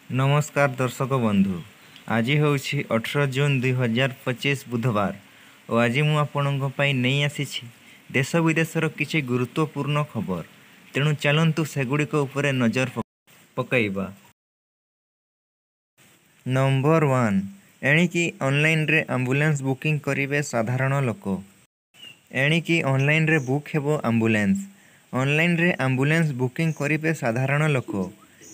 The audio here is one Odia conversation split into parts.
नमस्कार दर्शक बंधु। आज हूँ 18 जून 2025 बुधवार और आज मु आपणों नहीं आसी देश विदेशर किसी गुरुत्वपूर्ण खबर। तेणु चलतु सेगुड़िक उपरे नजर पकाइबा। नंबर 1, एणिकी ऑनलाइन रे एम्बुलेंस बुकिंग करिवे साधारण लोक। एणिकी ऑनलाइन रे बुक हेबो एम्बुलेंस। ऑनलाइन रे एम्बुलेंस बुकिंग करिवे साधारण लोक।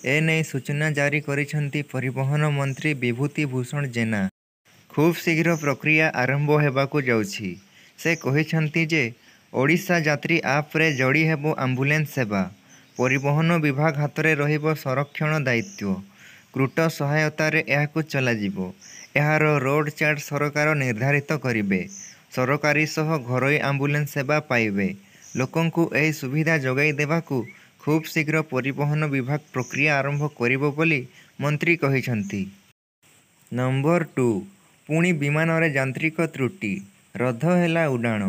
एने सूचना जारी करिसेंती परिवहन मंत्री विभूति भूषण जेना। खूब शीघ्र प्रक्रिया आरंभ हेबाकु जाउछि। से कहिसेंती जे ओडिशा यात्री आप रे जोड़ी हेबो एम्बुलेंस सेवा। परिवहन विभाग हाथ रे रहिबो संरक्षण दायित्व। क्रूट सहायतारे एहाकु चलाजिबो। एहार रोड चार्ट सरकार निर्धारित करिवे। सरकारी सह घरोई एम्बुलेंस सेवा पाइबे। लोकंकु एही सुविधा जोगाई देबाकु खूब शीघ्र परिवहन विभाग प्रक्रिया आरंभ करिबो बोली मंत्री कहिसेंती। नंबर 2, पुणी विमान रे यांत्रिक त्रुटि, रद्द हेला उड़ाण।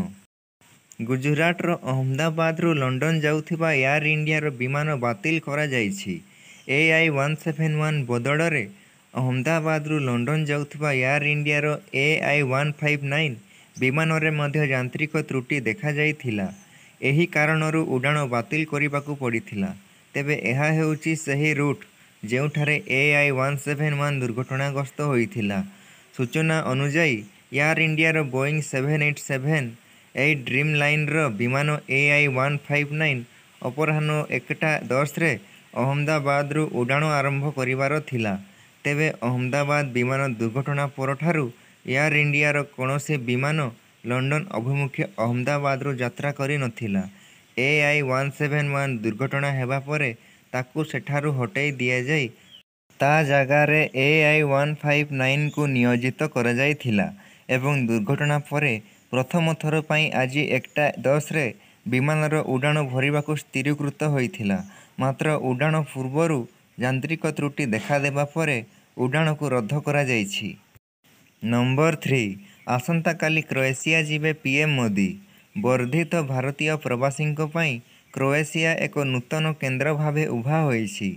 गुजरातर अहमदाबादरू लंडन जाउथिबा एयर इंडियार विमान बातिल करा जाइछि। AI-171 बदଳରେ अहमदाबादरू लंडन जाउथिबा एयर इंडियार AI-159 विमानरे मध्य यांत्रिक त्रुटि देखा जाइथिला। एही कारणरू उड़ाण बातिल करिबाकू पड़िथिला। तेबे एहा हेउछि सही रूट जेउठारे AI-171 दुर्घटनाग्रस्त होइथिला। सूचना अनुजाई एयर इंडियार बोइंग 787 ड्रीम लाइनर विमान AI-159 अपराह्न 1:10 रे अहमदाबादरू उड़ाण आरंभ करिवार थिला। तेबे अहमदाबाद विमान दुर्घटना परठारू एयर इंडियार कौनसी विमान लंडन अभिमुखे अहमदाबादरू यात्रा करि नथिला। AI-171 दुर्घटना हेबा परे ताकू सेठारू हटाई दिया जाई ता जागारे AI-159 को नियोजित करा जाइथिला एवं दुर्घटना परे प्रथम थर पई आज 1:10 रे विमानर उड़ाण भरिबाकू स्थिरीकृत होइथिला। मात्र उड़ाण पूर्वरू यांत्रिक त्रुटि देखा देबा परे उड़ाण को रद्द करा जाइछि। नंबर 3, आसंता काली क्रोएशिया जिबे पीएम मोदी। वर्धित भारतीय प्रवासी क्रोएशिया एक नूतन केन्द्र भावे उभा होइछि।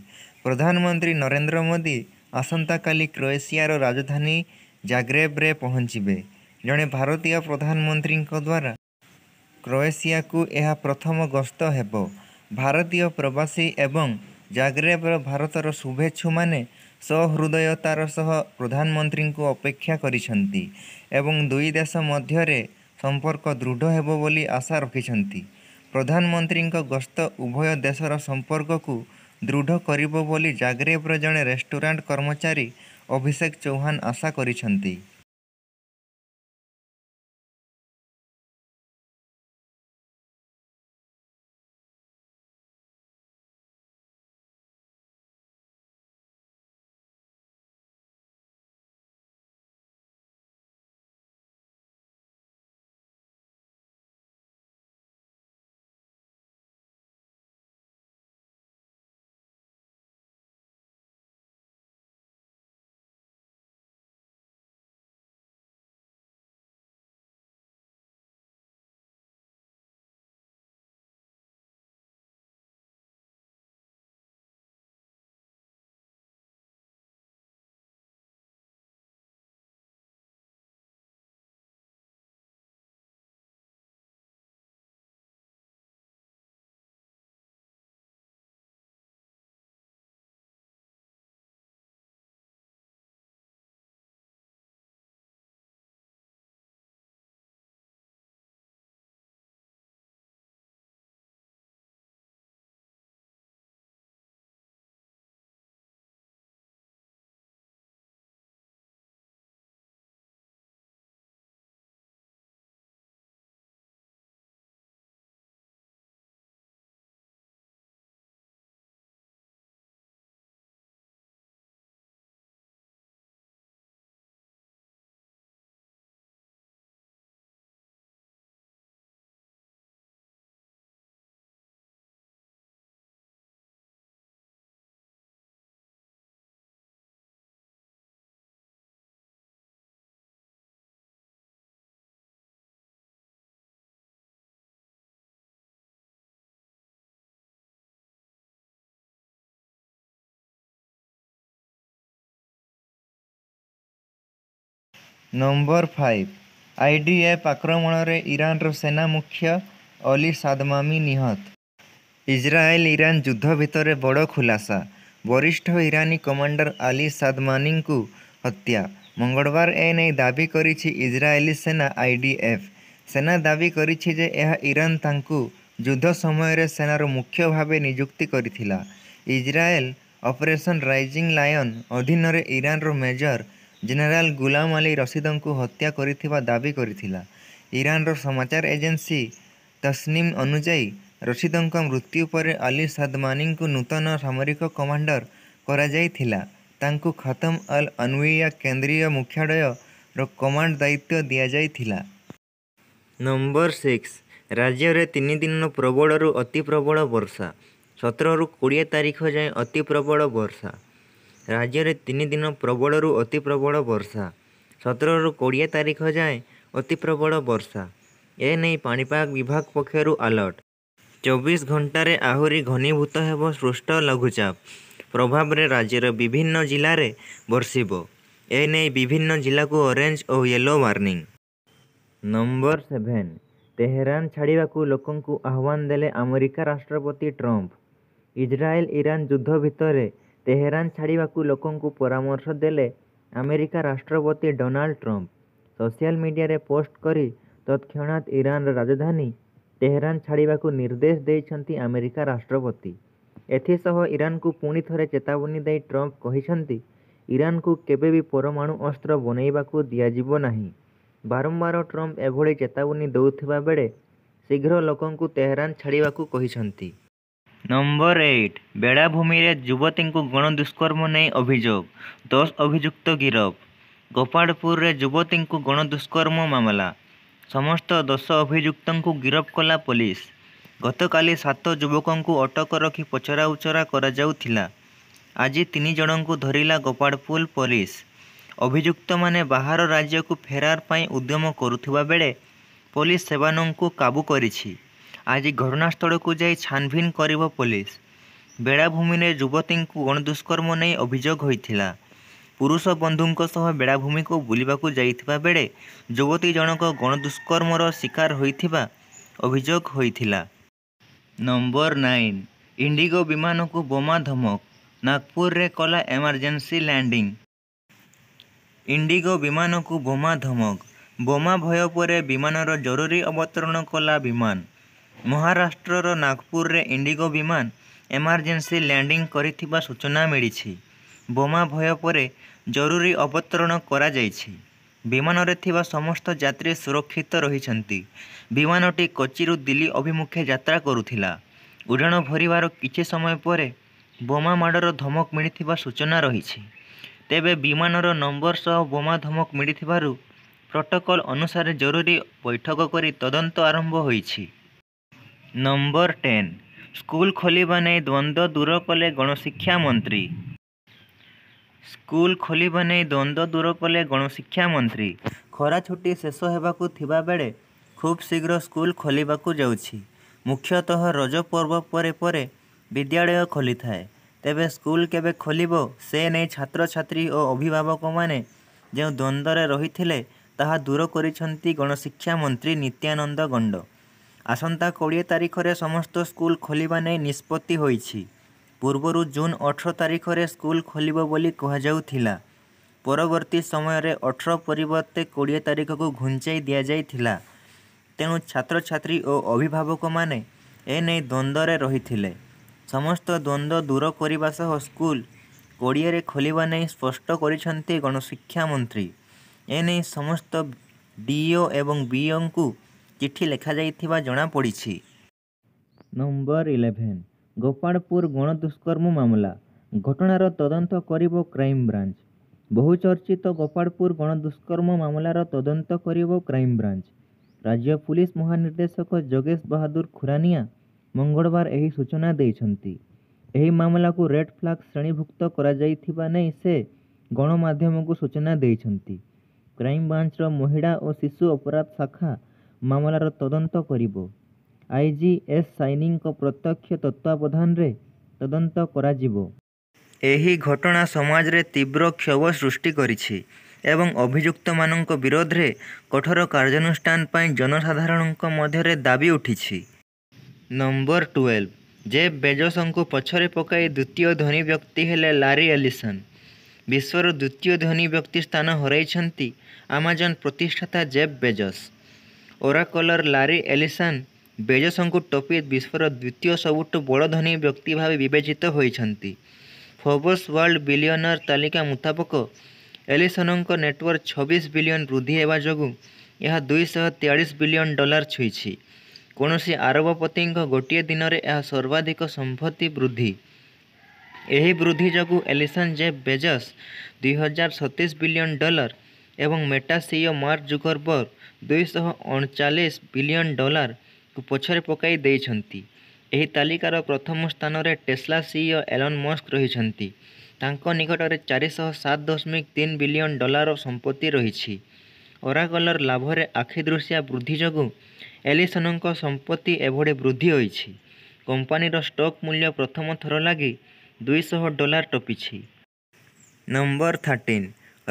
प्रधानमंत्री नरेंद्र मोदी आसंता काली क्रोएशियार राजधानी जाग्रेब्रे पहुंचिबे। जड़े भारतीय प्रधानमंत्री द्वारा क्रोएशिया को यह प्रथम गस्त हेबो। भारतीय प्रवासी एवं जाग्रेब्र भारतर शुभेच्छु माने सहृदयतार सह प्रधानमंत्री को अपेक्षा करिसेंती एवं दुई देश मध्यरे संपर्क दृढ़ हेबो बोली आशा रखिसेंती। प्रधानमंत्री गस्त उभय देशर संपर्क को दृढ़ करिबो बोली जाग्रेब्र जड़े रेस्टोरेंट कर्मचारी अभिषेक चौहान आशा करिसेंती। ନମ୍ବର 5 IDF ଆକ୍ରମଣରେ ଇରାନର ସେନା ମୁଖ୍ୟ ଅଲି ସାଦମାମି ନିହତ। ଇସ୍ରାଏଲ ଇରାନ ଯୁଦ୍ଧ ଭିତରେ ବଡ଼ ଖୁଲାସା, ବରିଷ୍ଠ ଇରାନୀ କମାଣ୍ଡର ଆଲି ସାଦମାନିଙ୍କୁ ହତ୍ୟା। ମଙ୍ଗଳବାର ଏନେଇ ଦାବି କରିଛି ଇସ୍ରାଏଲି ସେନା IDF। ସେନା ଦାବି କରିଛି ଯେ ଏହା ଇରାନ ତାଙ୍କୁ ଯୁଦ୍ଧ ସମୟରେ ସେନାର ମୁଖ୍ୟ ଭାବେ ନିଯୁକ୍ତି କରିଥିଲା। ଇସ୍ରାଏଲ ଅପରେସନ ରାଇଜିଂ ଲାୟନ ଅଧୀନରେ ଇରାନର ମେଜର ଜେନେରାଲ ଗୁଲାମ ଆଲି ରଶିଦଙ୍କୁ ହତ୍ୟା କରିଥିବା ଦାବି କରିଥିଲା। ଇରାନର ସମାଚାର ଏଜେନ୍ସି ତସ୍ନିମ ଅନୁଯାୟୀ ରଶିଦଙ୍କ ମୃତ୍ୟୁ ପରେ ଆଲି ସାଦମାନିଙ୍କୁ ନୂତନ ସାମରିକ କମାଣ୍ଡର କରାଯାଇଥିଲା। ତାଙ୍କୁ ଖତମ ଅଲ ଅନୱିୟା କେନ୍ଦ୍ରୀୟ ମୁଖ୍ୟାଳୟର କମାଣ୍ଡ ଦାୟିତ୍ୱ ଦିଆଯାଇଥିଲା। ନମ୍ବର 6 ରାଜ୍ୟରେ 3 ଦିନ ପ୍ରବଳରୁ ଅତି ପ୍ରବଳ ବର୍ଷା। 17ରୁ 20 ତାରିଖ ଯାଏଁ ଅତି ପ୍ରବଳ ବର୍ଷା। ରାଜ୍ୟରେ 3 ଦିନ ପ୍ରବଳରୁ ଅତି ପ୍ରବଳ ବର୍ଷା। 17ରୁ 20 ତାରିଖ ଯାଏଁ ଅତି ପ୍ରବଳ ବର୍ଷା। ଏନେଇ ପାଣିପାଗ ବିଭାଗ ପକ୍ଷରୁ ଆଲର୍ଟ। 24 ଘଣ୍ଟାରେ ଆହୁରି ଘନୀଭୂତ ହେବ ସୃଷ୍ଟ ଲଘୁଚାପ ପ୍ରଭାବରେ ରାଜ୍ୟର ବିଭିନ୍ନ ଜିଲ୍ଲାରେ ବର୍ଷିବ। ଏନେଇ ବିଭିନ୍ନ ଜିଲ୍ଲାକୁ ଅରେଞ୍ଜ ଓ ୟେଲୋ ୱାର୍ଣ୍ଣିଂ। ନମ୍ବର 7 ତେହେରାନ ଛାଡ଼ିବାକୁ ଲୋକଙ୍କୁ ଆହ୍ୱାନ ଦେଲେ ଆମେରିକା ରାଷ୍ଟ୍ରପତି ଟ୍ରମ୍ପ। ଇସ୍ରାଏଲ ଇରାନ ଯୁଦ୍ଧ ଭିତରେ ତେହେରାନ ଛାଡ଼ିବାକୁ ଲୋକଙ୍କୁ ପରାମର୍ଶ ଦେଲେ ଆମେରିକା ରାଷ୍ଟ୍ରପତି ଡୋନାଲ୍ଡ ଟ୍ରମ୍ପ। ସୋସିଆଲ ମିଡ଼ିଆରେ ପୋଷ୍ଟ କରି ତତ୍କ୍ଷଣାତ ଇରାନର ରାଜଧାନୀ ତେହେରାନ ଛାଡ଼ିବାକୁ ନିର୍ଦ୍ଦେଶ ଦେଇଛନ୍ତି ଆମେରିକା ରାଷ୍ଟ୍ରପତି। ଏଥିସହ ଇରାନକୁ ପୁଣି ଥରେ ଚେତାବନୀ ଦେଇ ଟ୍ରମ୍ପ କହିଛନ୍ତି, ଇରାନକୁ କେବେ ବି ପରମାଣୁ ଅସ୍ତ୍ର ବନେଇବାକୁ ଦିଆଯିବ ନାହିଁ। ବାରମ୍ବାର ଟ୍ରମ୍ପ ଏଭଳି ଚେତାବନୀ ଦେଉଥିବା ବେଳେ ଶୀଘ୍ର ଲୋକଙ୍କୁ ତେହେରାନ ଛାଡ଼ିବାକୁ କହିଛନ୍ତି। ନମ୍ବର 8 ବେଳାଭୂମିରେ ଯୁବତୀଙ୍କୁ ଗଣଦୁଷ୍କର୍ମ ନେଇ ଅଭିଯୋଗ, 10 ଅଭିଯୁକ୍ତ ଗିରଫ। ଗୋପାଳପୁରରେ ଯୁବତୀଙ୍କୁ ଗଣଦୁଷ୍କର୍ମ ମାମଲା, ସମସ୍ତ 10 ଅଭିଯୁକ୍ତଙ୍କୁ ଗିରଫ କଲା ପୋଲିସ। ଗତକାଲି 7 ଯୁବକଙ୍କୁ ଅଟକ ରଖି ପଚରାଉଚରା କରାଯାଉଥିଲା। ଆଜି 3 ଜଣଙ୍କୁ ଧରିଲା ଗୋପାଳପୁର ପୋଲିସ। ଅଭିଯୁକ୍ତମାନେ ବାହାର ରାଜ୍ୟକୁ ଫେରାର ପାଇଁ ଉଦ୍ୟମ କରୁଥିବା ବେଳେ ପୋଲିସ ସେମାନଙ୍କୁ କାବୁ କରିଛି। ଆଜି ଘଟଣାସ୍ଥଳକୁ ଯାଇ ଛାନଭିନ କରିବ ପୋଲିସ। ବେଳାଭୂମିରେ ଯୁବତୀଙ୍କୁ ଗଣଦୁଷ୍କର୍ମ ନେଇ ଅଭିଯୋଗ ହୋଇଥିଲା। ପୁରୁଷ ବନ୍ଧୁଙ୍କ ସହ ବେଳାଭୂମିକୁ ବୁଲିବାକୁ ଯାଇଥିବା ବେଳେ ଯୁବତୀ ଜଣକ ଗଣଦୁଷ୍କର୍ମର ଶିକାର ହୋଇଥିବା ଅଭିଯୋଗ ହୋଇଥିଲା। ନମ୍ବର 9 ଇଣ୍ଡିଗୋ ବିମାନକୁ ବୋମା ଧମକ, ନାଗପୁରରେ କଲା ଏମର୍ଜେନ୍ସି ଲ୍ୟାଣ୍ଡିଂ। ଇଣ୍ଡିଗୋ ବିମାନକୁ ବୋମା ଧମକ, ବୋମା ଭୟ ପରେ ବିମାନର ଜରୁରୀ ଅବତରଣ କଲା ବିମାନ। ମହାରାଷ୍ଟ୍ରର ନାଗପୁରରେ ଇଣ୍ଡିଗୋ ବିମାନ ଏମର୍ଜେନ୍ସି ଲ୍ୟାଣ୍ଡିଂ କରିଥିବା ସୂଚନା ମିଳିଛି। ବୋମା ଭୟ ପରେ ଜରୁରୀ ଅବତରଣ କରାଯାଇଛି। ବିମାନରେ ଥିବା ସମସ୍ତ ଯାତ୍ରୀ ସୁରକ୍ଷିତ ରହିଛନ୍ତି। ବିମାନଟି କୋଚିରୁ ଦିଲ୍ଲୀ ଅଭିମୁଖେ ଯାତ୍ରା କରୁଥିଲା। ଉଡ଼ାଣ ଭରିବାର କିଛି ସମୟ ପରେ ବୋମା ମାଡ଼ର ଧମକ ମିଳିଥିବା ସୂଚନା ରହିଛି। ତେବେ ବିମାନର ନମ୍ବର ସହ ବୋମା ଧମକ ମିଳିଥିବାରୁ ପ୍ରୋଟୋକଲ ଅନୁସାରେ ଜରୁରୀ ବୈଠକ କରି ତଦନ୍ତ ଆରମ୍ଭ ହୋଇଛି। ନମ୍ବର 10 ସ୍କୁଲ ଖୋଲିବା ନେଇ ଦ୍ୱନ୍ଦ୍ୱ ଦୂର କଲେ ଗଣଶିକ୍ଷା ମନ୍ତ୍ରୀ। ସ୍କୁଲ ଖୋଲିବା ନେଇ ଦ୍ୱନ୍ଦ୍ୱ ଦୂର କଲେ ଗଣଶିକ୍ଷା ମନ୍ତ୍ରୀ। ଖରା ଛୁଟି ଶେଷ ହେବାକୁ ଥିବା ବେଳେ ଖୁବ୍ ଶୀଘ୍ର ସ୍କୁଲ ଖୋଲିବାକୁ ଯାଉଛି। ମୁଖ୍ୟତଃ ରଜ ପର୍ବ ପରେ ପରେ ବିଦ୍ୟାଳୟ ଖୋଲିଥାଏ। ତେବେ ସ୍କୁଲ କେବେ ଖୋଲିବ ସେ ନେଇ ଛାତ୍ରଛାତ୍ରୀ ଓ ଅଭିଭାବକମାନେ ଯେଉଁ ଦ୍ୱନ୍ଦ୍ୱରେ ରହିଥିଲେ ତାହା ଦୂର କରିଛନ୍ତି ଗଣଶିକ୍ଷା ମନ୍ତ୍ରୀ ନିତ୍ୟାନନ୍ଦ ଗଣ୍ଡ। ଆସନ୍ତା 20 ତାରିଖରେ ସମସ୍ତ ସ୍କୁଲ ଖୋଲିବା ନେଇ ନିଷ୍ପତ୍ତି ହୋଇଛି। ପୂର୍ବରୁ ଜୁନ 18 ତାରିଖରେ ସ୍କୁଲ ଖୋଲିବ ବୋଲି କୁହାଯାଉଥିଲା। ପରବର୍ତ୍ତୀ ସମୟରେ 18 ପରିବର୍ତ୍ତେ 20 ତାରିଖକୁ ଘୁଞ୍ଚାଇ ଦିଆଯାଇଥିଲା। ତେଣୁ ଛାତ୍ରଛାତ୍ରୀ ଓ ଅଭିଭାବକମାନେ ଏନେଇ ଦ୍ୱନ୍ଦ୍ୱରେ ରହିଥିଲେ। ସମସ୍ତ ଦ୍ୱନ୍ଦ୍ୱ ଦୂର କରିବା ସହ ସ୍କୁଲ 20ରେ ଖୋଲିବା ନେଇ ସ୍ପଷ୍ଟ କରିଛନ୍ତି ଗଣଶିକ୍ଷା ମନ୍ତ୍ରୀ। ଏନେଇ ସମସ୍ତ ଡିଇଓ ଏବଂ ବିଇଓଙ୍କୁ ଚିଠି ଲେଖାଯାଇଥିବା ଜଣାପଡ଼ିଛି। ନମ୍ବର 11 ଗୋପାଳପୁର ଗଣଦୁଷ୍କର୍ମ ମାମଲା, ଘଟଣାର ତଦନ୍ତ କରିବ କ୍ରାଇମବ୍ରାଞ୍ଚ। ବହୁଚର୍ଚ୍ଚିତ ଗୋପାଳପୁର ଗଣଦୁଷ୍କର୍ମ ମାମଲାର ତଦନ୍ତ କରିବ କ୍ରାଇମବ୍ରାଞ୍ଚ। ରାଜ୍ୟ ପୁଲିସ ମହାନିର୍ଦ୍ଦେଶକ ଯୋଗେଶ ବାହାଦୁର ଖୁରାନିଆ ମଙ୍ଗଳବାର ଏହି ସୂଚନା ଦେଇଛନ୍ତି। ଏହି ମାମଲାକୁ ରେଡ୍ ଫ୍ଲାଗ ଶ୍ରେଣୀଭୁକ୍ତ କରାଯାଇଥିବା ନେଇ ସେ ଗଣମାଧ୍ୟମକୁ ସୂଚନା ଦେଇଛନ୍ତି। କ୍ରାଇମବ୍ରାଞ୍ଚର ମହିଳା ଓ ଶିଶୁ ଅପରାଧ ଶାଖା ମାମଲାର ତଦନ୍ତ କରିବ। ଆଇଜି ଏସ୍ ସାଇନିଙ୍କ ପ୍ରତ୍ୟକ୍ଷ ତତ୍ତ୍ୱାବଧାନରେ ତଦନ୍ତ କରାଯିବ। ଏହି ଘଟଣା ସମାଜରେ ତୀବ୍ର କ୍ଷୋଭ ସୃଷ୍ଟି କରିଛି। ଏବଂ ଅଭିଯୁକ୍ତମାନଙ୍କ ବିରୋଧରେ କଠୋର କାର୍ଯ୍ୟାନୁଷ୍ଠାନ ପାଇଁ ଜନସାଧାରଣଙ୍କ ମଧ୍ୟରେ ଦାବି ଉଠିଛି। ନମ୍ବର 12 ଜେଫ୍ ବେଜୋସଙ୍କୁ ପଛରେ ପକାଇ ଦ୍ୱିତୀୟ ଧନୀ ବ୍ୟକ୍ତି ହେଲେ ଲାରୀ ଏଲିସନ୍। ବିଶ୍ୱର ଦ୍ୱିତୀୟ ଧନୀ ବ୍ୟକ୍ତି ସ୍ଥାନ ହରାଇଛନ୍ତି ଆମାଜନ ପ୍ରତିଷ୍ଠାତା ଜେଫ୍ ବେଜୋସ୍। ଓରାକଲର ଲାରୀ ଏଲିସନ୍ ବେଜୋସଙ୍କୁ ଟପି ବିଶ୍ୱର ଦ୍ୱିତୀୟ ସବୁଠୁ ବଡ଼ ଧନୀ ବ୍ୟକ୍ତି ଭାବେ ବିବେଚିତ ହୋଇଛନ୍ତି। ଫୋର୍ବସ୍ ୱାର୍ଲ୍ଡ ବିଲିୟନର ତାଲିକା ମୁତାବକ ଏଲିସନ୍ଙ୍କ ନେଟୱାର୍ଥ 26 ବିଲିୟନ ବୃଦ୍ଧି ହେବା ଯୋଗୁଁ ଏହା $243 ବିଲିୟନ ଛୁଇଁଛି। କୌଣସି ଆରବପତିଙ୍କ ଗୋଟିଏ ଦିନରେ ଏହା ସର୍ବାଧିକ ସମ୍ପତ୍ତି ବୃଦ୍ଧି। ଏହି ବୃଦ୍ଧି ଯୋଗୁଁ ଏଲିସନ୍ ଜେଫ୍ ବେଜୋସ୍ $237 ବିଲିୟନ ଏବଂ Meta CEO mark Zuckerberg $239 billion କୁ ପଛରେ ପକାଇ ଦେଇଛନ୍ତି। ଏହି ତାଲିକାର ପ୍ରଥମ ସ୍ଥାନରେ ଟେସ୍ଲା ସିଇଓ ଏଲନ୍ ମସ୍କ ରହିଛନ୍ତି। ତାଙ୍କ ନିକଟରେ $407.3 ବିଲିୟନ ସମ୍ପତ୍ତି ରହିଛି। ଓରାକଲର ଲାଭରେ ଆଖିଦୃଶିଆ ବୃଦ୍ଧି ଯୋଗୁଁ ଏଲିସନ୍ଙ୍କ ସମ୍ପତ୍ତି ଏଭଳି ବୃଦ୍ଧି ହୋଇଛି। କମ୍ପାନୀର ଷ୍ଟକ୍ ମୂଲ୍ୟ ପ୍ରଥମ ଥର ଲାଗି $200 ଟପିଛି। ନମ୍ବର 13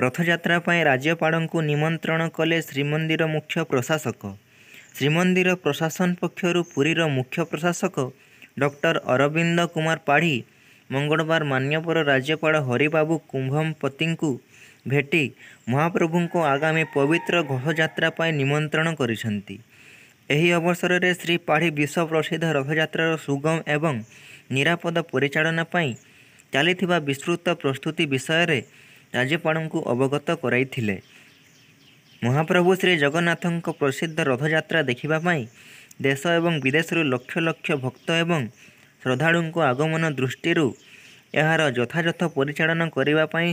ରଥଯାତ୍ରା ପାଇଁ ରାଜ୍ୟପାଳଙ୍କୁ ନିମନ୍ତ୍ରଣ କଲେ ଶ୍ରୀମନ୍ଦିର ମୁଖ୍ୟ ପ୍ରଶାସକ। ଶ୍ରୀମନ୍ଦିର ପ୍ରଶାସନ ପକ୍ଷରୁ ପୁରୀର ମୁଖ୍ୟ ପ୍ରଶାସକ ଡକ୍ଟର ଅରବିନ୍ଦ କୁମାର ପାଢ଼ୀ ମଙ୍ଗଳବାର ମାନ୍ୟବର ରାଜ୍ୟପାଳ ହରିବାବୁ କୁମ୍ଭମପତିଙ୍କୁ ଭେଟି ମହାପ୍ରଭୁଙ୍କ ଆଗାମୀ ପବିତ୍ର ଘୋଷଯାତ୍ରା ପାଇଁ ନିମନ୍ତ୍ରଣ କରିଛନ୍ତି। ଏହି ଅବସରରେ ଶ୍ରୀ ପାଢ଼ୀ ବିଶ୍ୱ ପ୍ରସିଦ୍ଧ ରଥଯାତ୍ରାର ସୁଗମ ଏବଂ ନିରାପଦ ପରିଚାଳନା ପାଇଁ ଚାଲିଥିବା ବିସ୍ତୃତ ପ୍ରସ୍ତୁତି ବିଷୟରେ ରାଜ୍ୟପାଳଙ୍କୁ ଅବଗତ କରାଇଥିଲେ। ମହାପ୍ରଭୁ ଶ୍ରୀ ଜଗନ୍ନାଥଙ୍କ ପ୍ରସିଦ୍ଧ ରଥଯାତ୍ରା ଦେଖିବା ପାଇଁ ଦେଶ ଏବଂ ବିଦେଶରୁ ଲକ୍ଷ ଲକ୍ଷ ଭକ୍ତ ଏବଂ ଶ୍ରଦ୍ଧାଳୁଙ୍କ ଆଗମନ ଦୃଷ୍ଟିରୁ ଏହାର ଯଥାଯଥ ପରିଚାଳନା କରିବା ପାଇଁ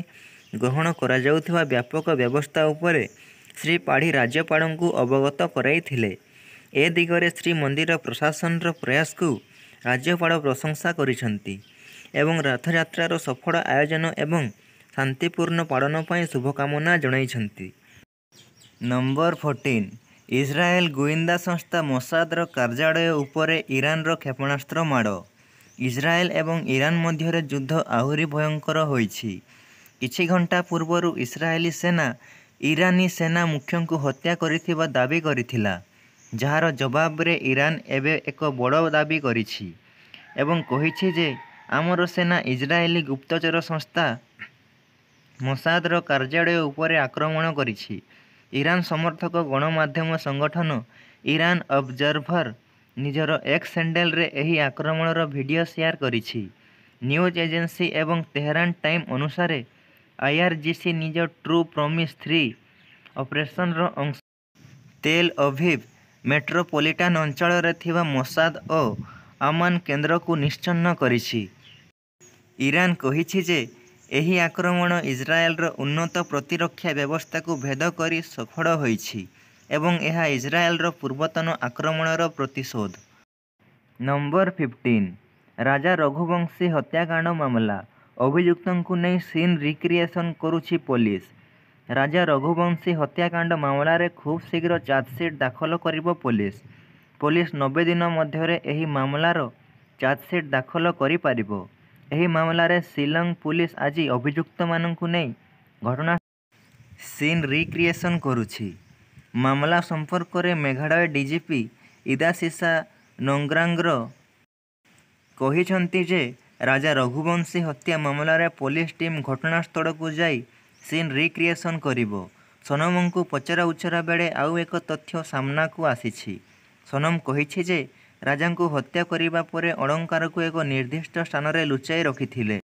ଗ୍ରହଣ କରାଯାଉଥିବା ବ୍ୟାପକ ବ୍ୟବସ୍ଥା ଉପରେ ଶ୍ରୀ ପାଢ଼ୀ ରାଜ୍ୟପାଳଙ୍କୁ ଅବଗତ କରାଇଥିଲେ। ଏ ଦିଗରେ ଶ୍ରୀମନ୍ଦିର ପ୍ରଶାସନର ପ୍ରୟାସକୁ ରାଜ୍ୟପାଳ ପ୍ରଶଂସା କରିଛନ୍ତି ଏବଂ ରଥଯାତ୍ରାର ସଫଳ ଆୟୋଜନ ଏବଂ ଶାନ୍ତିପୂର୍ଣ୍ଣ ପାଳନ ପାଇଁ ଶୁଭକାମନା ଜଣାଇଛନ୍ତି। ନମ୍ବର 14 ଇସ୍ରାଏଲ ଗୁଇନ୍ଦା ସଂସ୍ଥା ମୋସାଦର କାର୍ଯ୍ୟାଳୟ ଉପରେ ଇରାନର କ୍ଷେପଣାସ୍ତ୍ର ମାଡ଼। ଇସ୍ରାଏଲ ଏବଂ ଇରାନ ମଧ୍ୟରେ ଯୁଦ୍ଧ ଆହୁରି ଭୟଙ୍କର ହୋଇଛି। କିଛି ଘଣ୍ଟା ପୂର୍ବରୁ ଇସ୍ରାଏଲି ସେନା ଇରାନୀ ସେନା ମୁଖ୍ୟଙ୍କୁ ହତ୍ୟା କରିଥିବା ଦାବି କରିଥିଲା, ଯାହାର ଜବାବରେ ଇରାନ ଏବେ ଏକ ବଡ଼ ଦାବି କରିଛି ଏବଂ କହିଛି ଯେ ଆମର ସେନା ଇସ୍ରାଏଲି ଗୁପ୍ତଚର ସଂସ୍ଥା ମୋସାଦର କାର୍ଯ୍ୟାଳୟ ଉପରେ ଆକ୍ରମଣ କରିଛି। ଇରାନ ସମର୍ଥକ ଗଣମାଧ୍ୟମ ସଂଗଠନ ଇରାନ ଅବଜରଭର ନିଜର ଏକ୍ସ ହ୍ୟାଣ୍ଡେଲରେ ଏହି ଆକ୍ରମଣର ଭିଡ଼ିଓ ସେୟାର କରିଛି। ନ୍ୟୁଜ୍ ଏଜେନ୍ସି ଏବଂ ତେହେରାନ ଟାଇମ୍ ଅନୁସାରେ ଆଇଆରଜିସି ନିଜ ଟ୍ରୁ ପ୍ରମିସ୍ 3 ଅପରେସନର ଅଂଶ ତେଲ ଅଭିଭ ମେଟ୍ରୋପଲିଟାନ ଅଞ୍ଚଳରେ ଥିବା ମୋସାଦ ଓ ଆମାନ କେନ୍ଦ୍ରକୁ ନିଶ୍ଚିହ୍ନ କରିଛି। ଇରାନ କହିଛି ଯେ ଏହି ଆକ୍ରମଣ ଇସ୍ରାଏଲର ଉନ୍ନତ ପ୍ରତିରକ୍ଷା ବ୍ୟବସ୍ଥାକୁ ଭେଦ କରି ସଫଳ ହୋଇଛି ଏବଂ ଏହା ଇସ୍ରାଏଲର ପୂର୍ବତନ ଆକ୍ରମଣର ପ୍ରତିଶୋଧ। ନମ୍ବର 15 ରାଜା ରଘୁବଂଶୀ ହତ୍ୟାକାଣ୍ଡ ମାମଲା ଅଭିଯୁକ୍ତଙ୍କୁ ନେଇ ସିନ୍ ରିକ୍ରିଏସନ୍ କରୁଛି ପୋଲିସ। ରାଜା ରଘୁବଂଶୀ ହତ୍ୟାକାଣ୍ଡ ମାମଲାରେ ଖୁବ୍ ଶୀଘ୍ର ଚାର୍ଜସିଟ୍ ଦାଖଲ କରିବ ପୋଲିସ। ପୋଲିସ 90 ଦିନ ମଧ୍ୟରେ ଏହି ମାମଲାର ଚାର୍ଜସିଟ୍ ଦାଖଲ କରିପାରିବ। ଏହି ମାମଲାରେ ଶିଲଂ ପୁଲିସ ଆଜି ଅଭିଯୁକ୍ତମାନଙ୍କୁ ନେଇ ଘଟଣା ସିନ୍ ରିକ୍ରିଏସନ୍ କରୁଛି। ମାମଲା ସମ୍ପର୍କରେ ମେଘାଳୟ ଡିଜିପି ଇଦାସିସା ନୋଙ୍ଗ୍ରାଙ୍ଗର କହିଛନ୍ତି ଯେ ରାଜା ରଘୁବଂଶୀ ହତ୍ୟା ମାମଲାରେ ପୋଲିସ ଟିମ୍ ଘଟଣାସ୍ଥଳକୁ ଯାଇ ସିନ୍ ରିକ୍ରିଏସନ୍ କରିବ। ସୋନମଙ୍କୁ ପଚରାଉଚରା ବେଳେ ଆଉ ଏକ ତଥ୍ୟ ସାମ୍ନାକୁ ଆସିଛି। ସୋନମ କହିଛି ଯେ ରାଜାଙ୍କୁ ହତ୍ୟା କରିବା ପରେ ଅଳଙ୍କାରକୁ ଏକ ନିର୍ଦ୍ଦିଷ୍ଟ ସ୍ଥାନରେ ଲୁଚାଇ ରଖିଥିଲେ।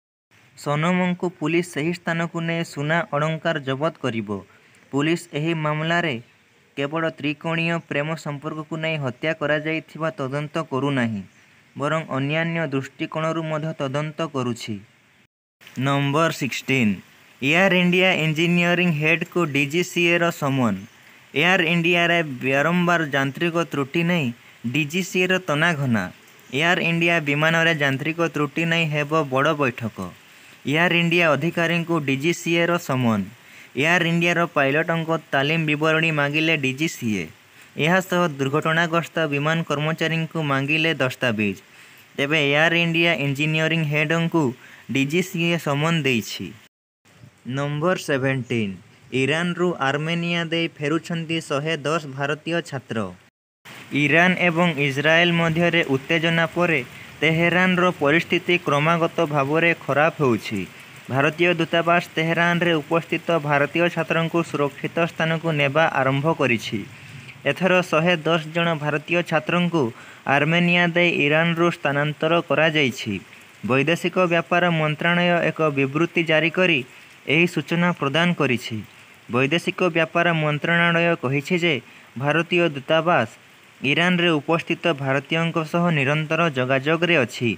ସୋନମଙ୍କୁ ପୁଲିସ ସେହି ସ୍ଥାନକୁ ନେଇ ସୁନା ଅଳଙ୍କାର ଜବତ କରିବ। ପୁଲିସ ଏହି ମାମଲାରେ କେବଳ ତ୍ରିକୋଣୀୟ ପ୍ରେମ ସମ୍ପର୍କକୁ ନେଇ ହତ୍ୟା କରାଯାଇଥିବା ତଦନ୍ତ କରୁନାହିଁ, ବରଂ ଅନ୍ୟାନ୍ୟ ଦୃଷ୍ଟିକୋଣରୁ ମଧ୍ୟ ତଦନ୍ତ କରୁଛି। ନମ୍ବର 16 ଏୟାର ଇଣ୍ଡିଆ ଇଞ୍ଜିନିୟରିଂ ହେଡ୍କୁ ଡିଜିସିଏର ସମନ। ଏୟାର ଇଣ୍ଡିଆରେ ବାରମ୍ବାର ଯାନ୍ତ୍ରିକ ତ୍ରୁଟି ନେଇ ଡିଜିସିଏର ତନାଘନା। ଏୟାର ଇଣ୍ଡିଆ ବିମାନରେ ଯାନ୍ତ୍ରିକ ତ୍ରୁଟି ନେଇ ହେବ ବଡ଼ ବୈଠକ। ଏୟାର ଇଣ୍ଡିଆ ଅଧିକାରୀଙ୍କୁ ଡିଜିସିଏର ସମନ। ଏୟାର ଇଣ୍ଡିଆର ପାଇଲଟଙ୍କ ତାଲିମ ବିବରଣୀ ମାଗିଲେ ଡିଜିସିଏ। ଏହା ସହ ଦୁର୍ଘଟଣାଗ୍ରସ୍ତ ବିମାନ କର୍ମଚାରୀଙ୍କୁ ମାଗିଲେ ଦସ୍ତାବିଜ। ତେବେ ଏୟାର ଇଣ୍ଡିଆ ଇଞ୍ଜିନିୟରିଂ ହେଡ୍ଙ୍କୁ ଡିଜିସିଏ ସମନ ଦେଇଛି। ନମ୍ବର 17 ଇରାନରୁ ଆର୍ମେନିଆ ଦେଇ ଫେରୁଛନ୍ତି 110 ଭାରତୀୟ ଛାତ୍ର। ଇରାନ ଏବଂ ଇସ୍ରାଏଲ ମଧ୍ୟରେ ଉତ୍ତେଜନା ପରେ ତେହେରାନର ପରିସ୍ଥିତି କ୍ରମାଗତ ଭାବରେ ଖରାପ ହେଉଛି। ଭାରତୀୟ ଦୂତାବାସ ତେହେରାନରେ ଉପସ୍ଥିତ ଭାରତୀୟ ଛାତ୍ରଙ୍କୁ ସୁରକ୍ଷିତ ସ୍ଥାନକୁ ନେବା ଆରମ୍ଭ କରିଛି। ଏଥର 110 ଜଣ ଭାରତୀୟ ଛାତ୍ରଙ୍କୁ ଆର୍ମେନିଆ ଦେଇ ଇରାନରୁ ସ୍ଥାନାନ୍ତର କରାଯାଇଛି। ବୈଦେଶିକ ବ୍ୟାପାର ମନ୍ତ୍ରଣାଳୟ ଏକ ବିବୃତ୍ତି ଜାରି କରି ଏହି ସୂଚନା ପ୍ରଦାନ କରିଛି। ବୈଦେଶିକ ବ୍ୟାପାର ମନ୍ତ୍ରଣାଳୟ କହିଛି ଯେ ଭାରତୀୟ ଦୂତାବାସ ଇରାନରେ ଉପସ୍ଥିତ ଭାରତୀୟଙ୍କ ସହ ନିରନ୍ତର ଯୋଗାଯୋଗରେ ଅଛି।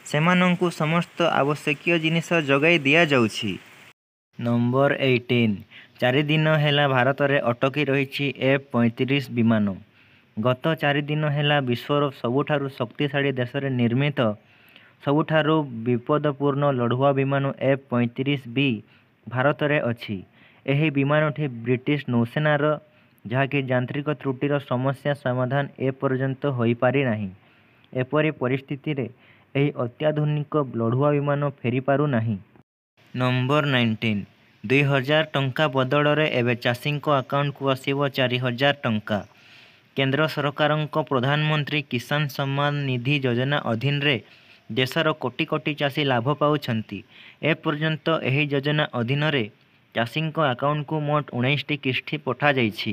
ସେମାନଙ୍କୁ ସମସ୍ତ ଆବଶ୍ୟକୀୟ ଜିନିଷ ଯୋଗାଇ ଦିଆଯାଉଛି। ନମ୍ବର 18 4 ଦିନ ହେଲା ଭାରତରେ ଅଟକି ରହିଛି F-35 ବିମାନ। ଗତ 4 ଦିନ ହେଲା ବିଶ୍ୱର ସବୁଠାରୁ ଶକ୍ତିଶାଳୀ ଦେଶରେ ନିର୍ମିତ ସବୁଠାରୁ ବିପଦପୂର୍ଣ୍ଣ ଲଢୁଆ ବିମାନ F-35B ଭାରତରେ ଅଛି। ଏହି ବିମାନଟି ବ୍ରିଟିଶ ନୌସେନାର, ଯାହାକି ଯାନ୍ତ୍ରିକ ତ୍ରୁଟିର ସମସ୍ୟା ସମାଧାନ ଏପର୍ଯ୍ୟନ୍ତ ହୋଇପାରିନାହିଁ। ଏପରି ପରିସ୍ଥିତିରେ ଏହି ଅତ୍ୟାଧୁନିକ ଲଢୁଆ ବିମାନ ଫେରିପାରୁନାହିଁ। ନମ୍ବର 19 2,000 ଟଙ୍କା ବଦଳରେ ଏବେ ଚାଷୀଙ୍କ ଆକାଉଣ୍ଟକୁ ଆସିବ 4,000 ଟଙ୍କା। କେନ୍ଦ୍ର ସରକାରଙ୍କ ପ୍ରଧାନମନ୍ତ୍ରୀ କିଷାନ ସମ୍ମାନ ନିଧି ଯୋଜନା ଅଧୀନରେ ଦେଶର କୋଟି କୋଟି ଚାଷୀ ଲାଭ ପାଉଛନ୍ତି। ଏପର୍ଯ୍ୟନ୍ତ ଏହି ଯୋଜନା ଅଧୀନରେ ଚାଷୀଙ୍କ ଆକାଉଣ୍ଟକୁ ମୋଟ 19ଟି କିସ୍ତି ପଠାଯାଇଛି।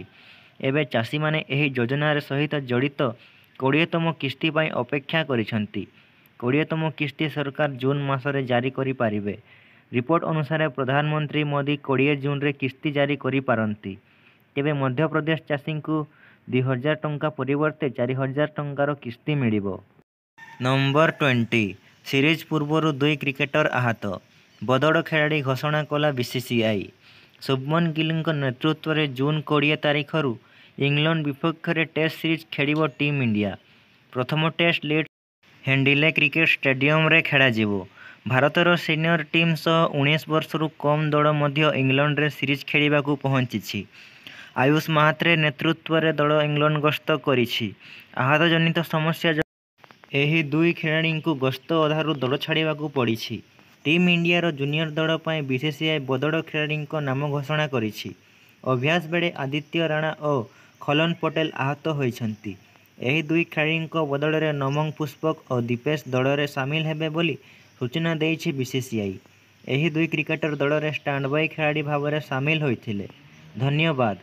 ଏବେ ଚାଷୀମାନେ ଏହି ଯୋଜନାର ସହିତ ଜଡ଼ିତ 20ତମ କିସ୍ତି ପାଇଁ ଅପେକ୍ଷା କରିଛନ୍ତି। 20ତମ କିସ୍ତି ସରକାର ଜୁନ୍ ମାସରେ ଜାରି କରିପାରିବେ। ରିପୋର୍ଟ ଅନୁସାରେ ପ୍ରଧାନମନ୍ତ୍ରୀ ମୋଦି 20 ଜୁନରେ କିସ୍ତି ଜାରି କରିପାରନ୍ତି। ତେବେ ମଧ୍ୟପ୍ରଦେଶ ଚାଷୀଙ୍କୁ 2,000 ଟଙ୍କା ପରିବର୍ତ୍ତେ 4,000 ଟଙ୍କାର କିସ୍ତି ମିଳିବ। ନମ୍ବର 20 ସିରିଜ୍ ପୂର୍ବରୁ 2 କ୍ରିକେଟର ଆହତ, ବଦଡ଼ ଖେଳାଳି ଘୋଷଣା କଲା ବିସିସିଆଇ। ଶୁଭମନ ଗିଲଙ୍କ ନେତୃତ୍ୱରେ ଜୁନ୍ 20 ତାରିଖରୁ ଇଂଲଣ୍ଡ ବିପକ୍ଷରେ ଟେଷ୍ଟ ସିରିଜ୍ ଖେଳିବ ଟିମ୍ ଇଣ୍ଡିଆ। ପ୍ରଥମ ଟେଷ୍ଟ ଲିଡ୍ସ ହେଣ୍ଡିଲେ କ୍ରିକେଟ ଷ୍ଟାଡିୟମରେ ଖେଳାଯିବ। ଭାରତର ସିନିୟର ଟିମ୍ ସହ 19 ବର୍ଷରୁ କମ୍ ଦଳ ମଧ୍ୟ ଇଂଲଣ୍ଡରେ ସିରିଜ୍ ଖେଳିବାକୁ ପହଞ୍ଚିଛି। ଆୟୁଷ ମାହାତ୍ରେ ନେତୃତ୍ୱରେ ଦଳ ଇଂଲଣ୍ଡ ଗସ୍ତ କରିଛି। ଆହତଜନିତ ସମସ୍ୟା ଯୋଗୁଁ ଏହି 2 ଖେଳାଳିଙ୍କୁ ଗସ୍ତ ଅଧାରୁ ଦଳ ଛାଡ଼ିବାକୁ ପଡ଼ିଛି। ଟିମ୍ ଇଣ୍ଡିଆର ଜୁନିୟର ଦଳ ପାଇଁ ବିସିସିଆଇ ବଦଡ଼ ଖେଳାଳିଙ୍କ ନାମ ଘୋଷଣା କରିଛି। ଅଭ୍ୟାସ ବେଳେ ଆଦିତ୍ୟ ରାଣା ଓ ଖଲନ ପଟେଲ ଆହତ ହୋଇଛନ୍ତି। ଏହି 2 ଖେଳାଳିଙ୍କ ବଦଳରେ ନମଙ୍ଗ ପୁଷ୍ପକ ଓ ଦୀପେଶ ଦଳରେ ସାମିଲ ହେବେ ବୋଲି ସୂଚନା ଦେଇଛି ବିସିସିଆଇ। ଏହି 2 କ୍ରିକେଟର ଦଳରେ ଷ୍ଟାଣ୍ଡବାଇ ଖେଳାଳି ଭାବରେ ସାମିଲ ହୋଇଥିଲେ। ଧନ୍ୟବାଦ।